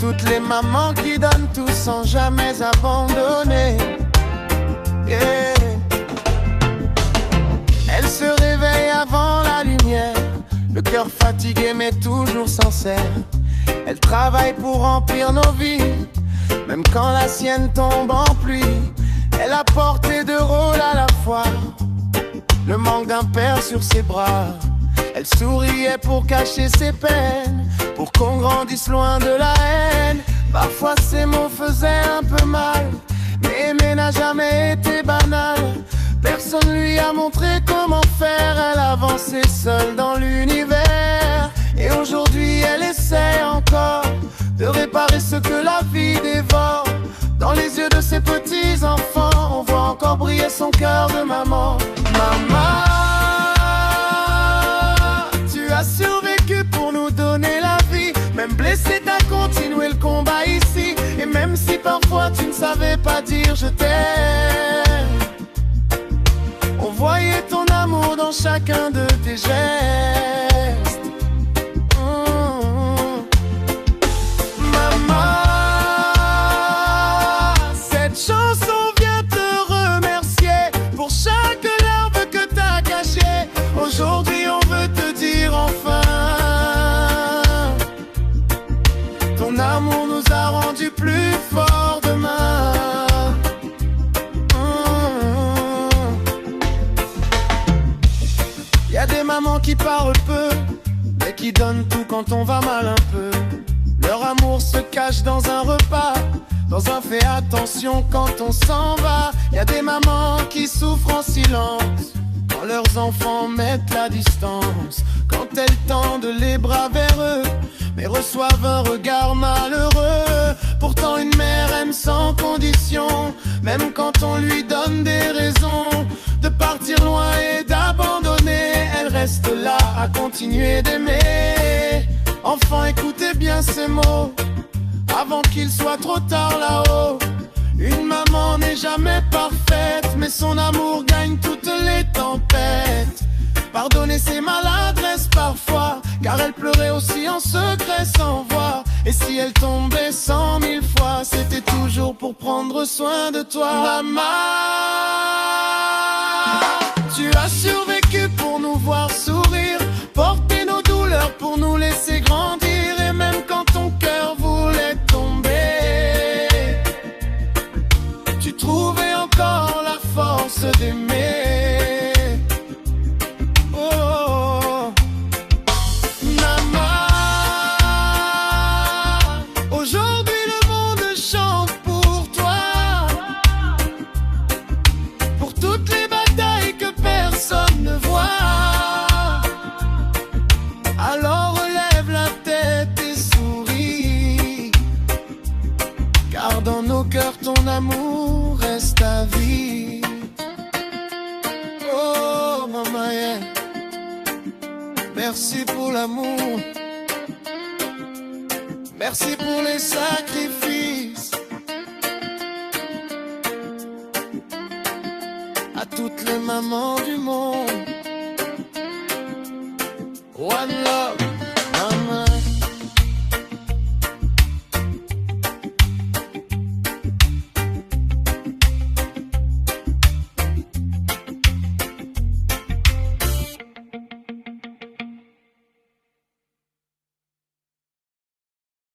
toutes les mamans qui donnent tout sans jamais abandonner. Yeah. Elle se réveille avant la lumière, le cœur fatigué mais toujours sincère. Elle travaille pour remplir nos vies, même quand la sienne tombe en pluie. Elle a porté deux rôles à la fois, le manque d'un père sur ses bras. Elle souriait pour cacher ses peines, pour qu'on grandisse loin de la haine. Parfois ses mots faisaient un peu mal, mais aimer n'a jamais été banal. Personne lui a montré comment faire, elle avançait seule dans l'univers. Et aujourd'hui elle essaie encore de réparer ce que la vie dévore. Dans les yeux de ses petits enfants, on voit encore briller son cœur de maman. Maman, tu as survécu pour nous donner la vie. Même blessé, t'as continué le combat ici. Et même si parfois tu ne savais pas dire je t'aime, on voyait ton amour dans chacun de tes gestes. Maman, cette chanson vient te remercier pour chaque larme que t'as cachée. Aujourd'hui on veut te dire enfin, ton amour nous a rendus plus forts demain. Y'a des mamans qui parlent peu, mais qui donnent tout quand on va mal un peu. Leur amour se cache dans un repas, dans un fait attention quand on s'en va. Y'a des mamans qui souffrent en silence quand leurs enfants mettent la distance. Quand elles tendent les bras vers eux, mais reçoivent un regard malheureux. Pourtant une mère aime sans condition, même quand on lui donne des raisons de partir loin et d'abandonner. Elle reste là à continuer d'aimer. Enfants, écoutez bien ces mots avant qu'il soit trop tard là-haut. Une maman n'est jamais parfaite, mais son amour gagne toutes les tempêtes. Pardonnez ses maladresses parfois, car elle pleurait aussi en secret sans voix. Et si elle tombait 100 000 fois, c'était toujours pour prendre soin de toi. Maman, tu as survécu pour nous voir sourire, porter nos douleurs pour nous laisser grandir. Et même quand ton cœur voulait tomber, tu trouvais encore la force d'aimer. Dans nos cœurs, ton amour reste à vie. Oh, maman, yeah. Merci pour l'amour. Merci pour les sacrifices. À toutes les mamans du monde, one love.